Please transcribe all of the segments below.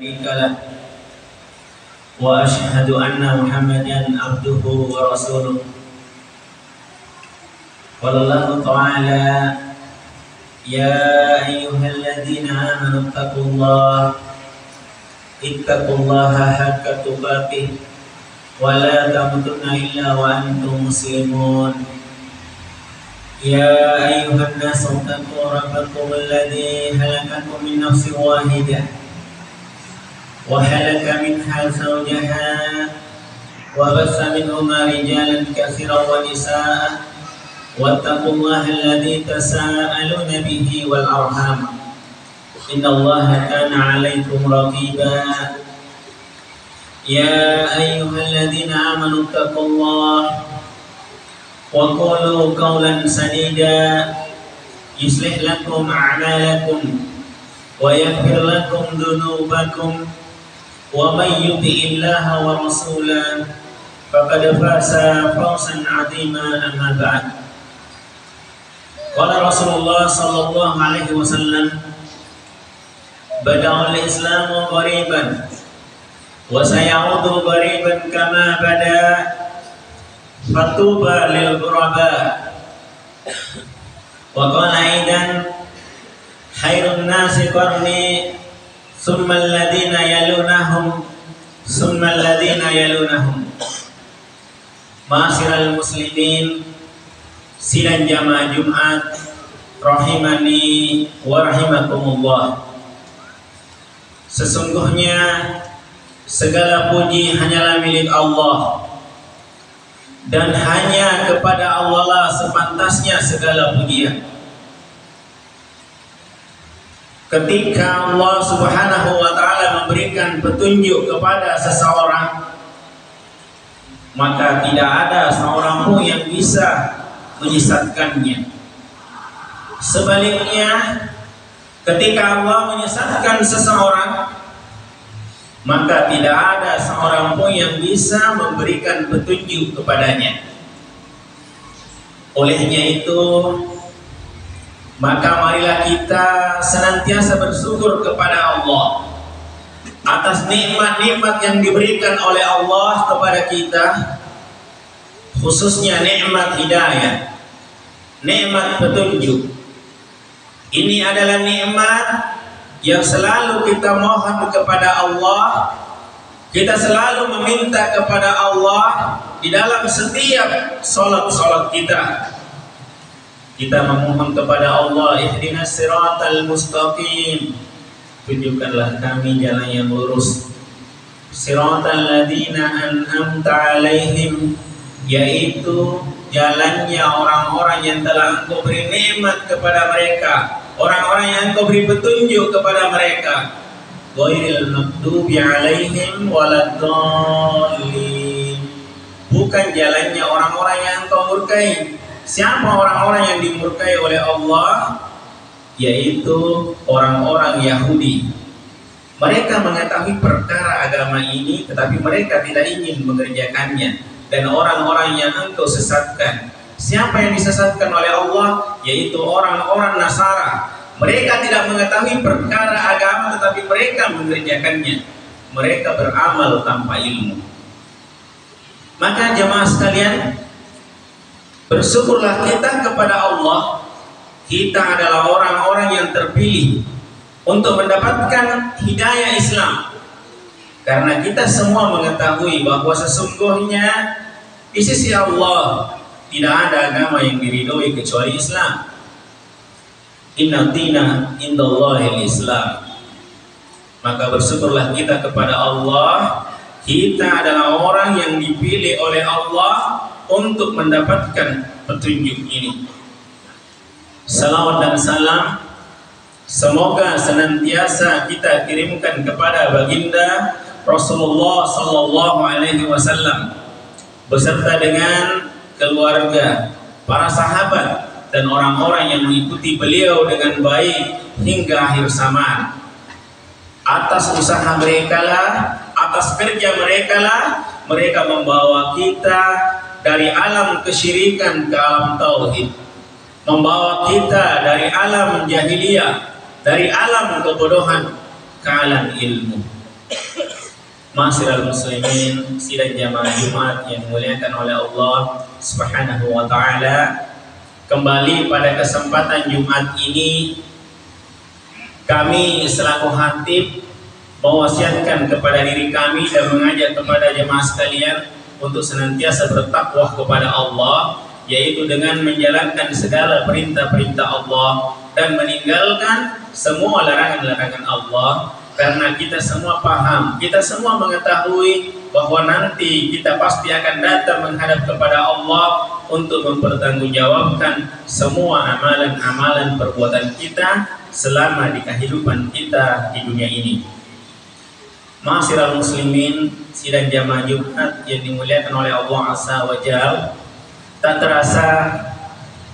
شريك له وأشهد أن محمدا عبده ورسوله. قال الله تعالى: يا أيها الذين آمنوا اتقوا الله حق تقاته ولا تموتن إلا وأنتم مسلمون. يا أيها الناس اتقوا ربكم الذي خلقكم من نفس واحدة وخلق منها زوجها وبث منهما رجالا كثيرا ونساء واتقوا الله الذي تساءلون به والأرحام إن الله كان عليكم رقيبا. يا أيها الذين آمنوا اتقوا الله وقولوا قولا سديدا يصلح لكم أعمالكم ويغفر لكم ذنوبكم ومن يطع الله ورسوله فقد فاز فوزا عظيما. أما بعد، قال رسول الله صلى الله عليه وسلم: بدأ الإسلام غريبا وسيعود غريبا كما بدأ فطوبى للغرباء. وقال أيضا: خير الناس قرني ثم الذين يلونهم ثم الذين يلونهم. Ma'asyiral muslimin, sidang jamaah Jumat rahimani wa rahimakumullah. Sesungguhnya segala puji hanyalah milik Allah, dan hanya kepada Allah lah sepantasnya segala pujian. Ketika Allah Subhanahu wa ta'ala memberikan petunjuk kepada seseorang, maka tidak ada seorang pun yang bisa menyesatkannya. Sebaliknya, ketika Allah menyesatkan seseorang, maka tidak ada seorang pun yang bisa memberikan petunjuk kepadanya. Olehnya itu, maka marilah kita senantiasa bersyukur kepada Allah atas nikmat-nikmat yang diberikan oleh Allah kepada kita, khususnya nikmat hidayah, nikmat petunjuk. Ini adalah nikmat yang selalu kita mohon kepada Allah. Kita selalu meminta kepada Allah di dalam setiap salat kita. Kita memohon kepada Allah, ihdinas siratal mustaqim, tunjukkanlah kami jalan yang lurus. Siratal ladzina an'amta alaihim, yaitu jalannya orang-orang yang telah Engkau beri nikmat kepada mereka, orang-orang yang Engkau beri petunjuk kepada mereka. Ghairil maghdubi alaihim waladdallin, bukan jalannya orang-orang yang Engkau murkai. Siapa orang-orang yang dimurkai oleh Allah? Yaitu orang-orang Yahudi. Mereka mengetahui perkara agama ini, tetapi mereka tidak ingin mengerjakannya. Dan orang-orang yang Engkau sesatkan, siapa yang disesatkan oleh Allah? Yaitu orang-orang Nasara. Mereka tidak mengetahui perkara agama, tetapi mereka mengerjakannya. Mereka beramal tanpa ilmu. Maka jemaah sekalian, bersyukurlah kita kepada Allah. Kita adalah orang-orang yang terpilih untuk mendapatkan hidayah Islam, karena kita semua mengetahui bahwa sesungguhnya di sisi Allah tidak ada agama yang diridhoi kecuali Islam. Inna dina indallahil Islam. Maka bersyukurlah kita kepada Allah. Kita adalah orang yang dipilih oleh Allah untuk mendapatkan petunjuk ini. Salawat dan salam semoga senantiasa kita kirimkan kepada baginda Rasulullah sallallahu alaihi wasallam beserta dengan keluarga, para sahabat, dan orang-orang yang mengikuti beliau dengan baik hingga akhir zaman. Atas usaha mereka lah, atas kerja mereka lah, mereka membawa kita dari alam kesyirikan ke alam tauhid, membawa kita dari alam jahiliyah, dari alam kebodohan ke alam ilmu. Ma'asyiral muslimin, sidang jamaah Jumat yang dimuliakan oleh Allah Subhanahu wa taala. Kembali pada kesempatan Jumat ini kami selaku khatib mewasiatkan kepada diri kami dan mengajak kepada jemaah sekalian untuk senantiasa bertakwa kepada Allah, yaitu dengan menjalankan segala perintah-perintah Allah dan meninggalkan semua larangan-larangan Allah. Karena kita semua paham, kita semua mengetahui bahwa nanti kita pasti akan datang menghadap kepada Allah untuk mempertanggungjawabkan semua amalan-amalan perbuatan kita selama di kehidupan kita di dunia ini. Ma'asyiral muslimin, sidang jamaah Jumat yang dimuliakan oleh Allah Azza wa Jalla, tak terasa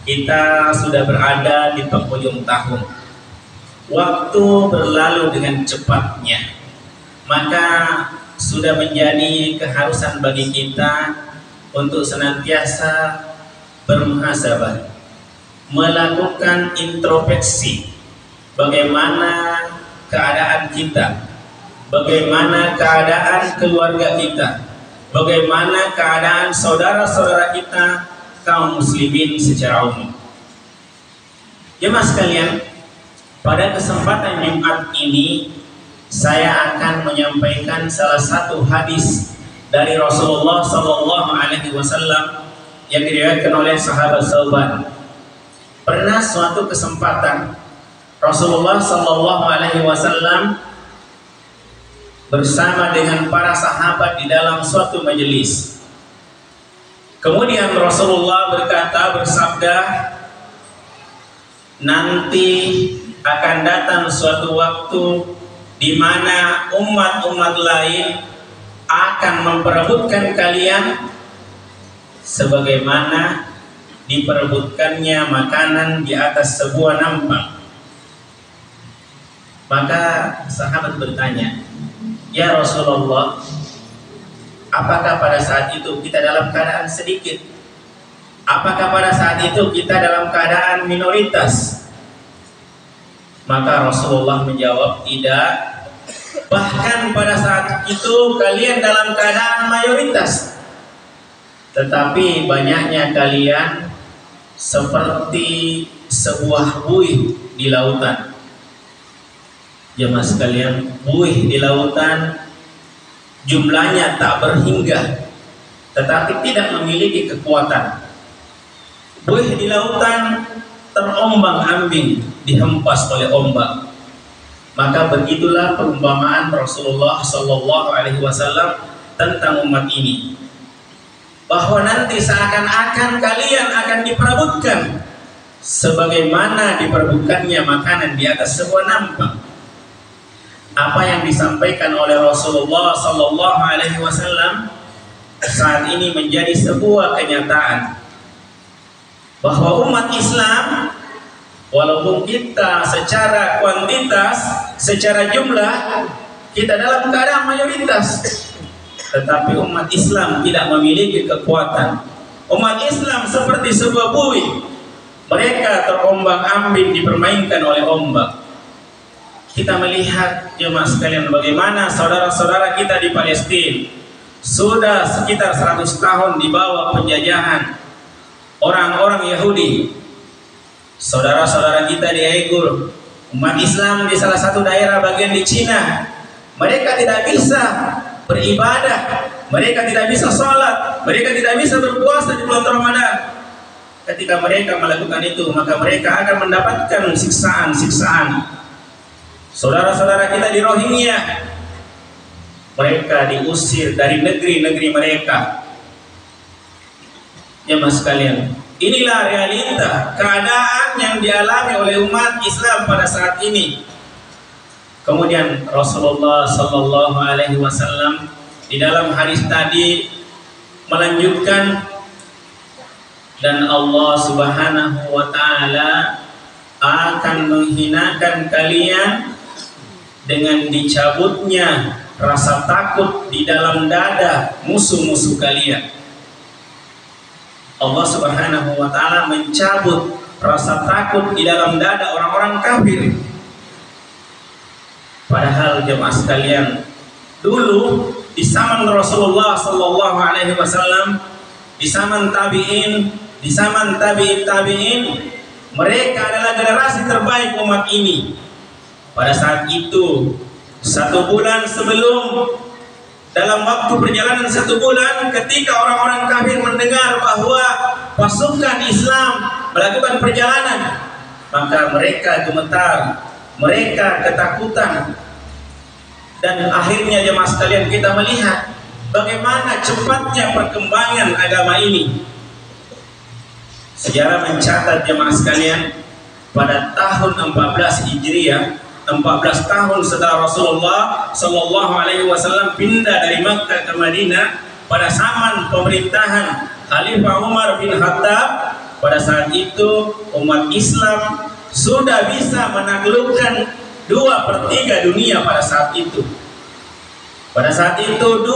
kita sudah berada di penghujung tahun. Waktu berlalu dengan cepatnya, maka sudah menjadi keharusan bagi kita untuk senantiasa bermuhasabah, melakukan introspeksi bagaimana keadaan kita, bagaimana keadaan keluarga kita, bagaimana keadaan saudara-saudara kita kaum muslimin secara umum. Jemaah sekalian, pada kesempatan Jumat ini saya akan menyampaikan salah satu hadis dari Rasulullah Sallallahu Alaihi Wasallam yang diriwayatkan oleh sahabat Sauban. Pernah suatu kesempatan Rasulullah Sallallahu Alaihi Wasallam bersama dengan para sahabat di dalam suatu majelis. Kemudian Rasulullah bersabda, nanti akan datang suatu waktu di mana umat-umat lain akan memperebutkan kalian sebagaimana diperebutkannya makanan di atas sebuah nampak. Maka sahabat bertanya, ya Rasulullah, apakah pada saat itu kita dalam keadaan sedikit? Apakah pada saat itu kita dalam keadaan minoritas? Maka Rasulullah menjawab, tidak. Bahkan pada saat itu kalian dalam keadaan mayoritas, tetapi banyaknya kalian seperti sebuah buih di lautan. Jemaah sekalian, buih di lautan jumlahnya tak berhingga, tetapi tidak memiliki kekuatan. Buih di lautan terombang-ambing, dihempas oleh ombak. Maka begitulah perumpamaan Rasulullah Sallallahu Alaihi Wasallam tentang umat ini, bahwa nanti seakan-akan kalian akan diperebutkan sebagaimana diperebutkannya makanan di atas sebuah nampak. Apa yang disampaikan oleh Rasulullah Sallallahu Alaihi Wasallam saat ini menjadi sebuah kenyataan, bahwa umat Islam, walaupun kita secara kuantitas, secara jumlah kita dalam keadaan mayoritas, tetapi umat Islam tidak memiliki kekuatan. Umat Islam seperti sebuah buih, mereka terombang-ambing, dipermainkan oleh ombak. Kita melihat jemaah sekalian bagaimana saudara-saudara kita di Palestina sudah sekitar 100 tahun di bawah penjajahan orang-orang Yahudi. Saudara-saudara kita di Uighur, umat Islam di salah satu daerah bagian di Cina, mereka tidak bisa beribadah, mereka tidak bisa sholat, mereka tidak bisa berpuasa di bulan Ramadan. Ketika mereka melakukan itu, maka mereka akan mendapatkan siksaan-siksaan. Saudara-saudara kita di Rohingya, mereka diusir dari negeri-negeri mereka. Jemaah sekalian, inilah realita keadaan yang dialami oleh umat Islam pada saat ini. Kemudian Rasulullah Sallallahu Alaihi Wasallam di dalam hadis tadi melanjutkan, dan Allah Subhanahu Wa Taala akan menghinakan kalian dengan dicabutnya rasa takut di dalam dada musuh-musuh kalian. Allah Subhanahu wa Ta'ala mencabut rasa takut di dalam dada orang-orang kafir. Padahal jemaah sekalian, dulu di zaman Rasulullah Sallallahu Alaihi Wasallam, di zaman tabiin, di zaman tabiin, mereka adalah generasi terbaik umat ini. Pada saat itu, 1 bulan sebelum, dalam waktu perjalanan 1 bulan, ketika orang-orang kafir mendengar bahwa pasukan Islam melakukan perjalanan, maka mereka gemetar, mereka ketakutan. Dan akhirnya jemaah sekalian, kita melihat bagaimana cepatnya perkembangan agama ini. Sejarah mencatat jemaah sekalian, pada tahun 14 Hijriah, 14 tahun setelah Rasulullah Sallallahu Alaihi Wasallam pindah dari Makkah ke Madinah, pada zaman pemerintahan Khalifah Umar bin Khattab, pada saat itu umat Islam sudah bisa menaklukkan 2/3 dunia pada saat itu. Pada saat itu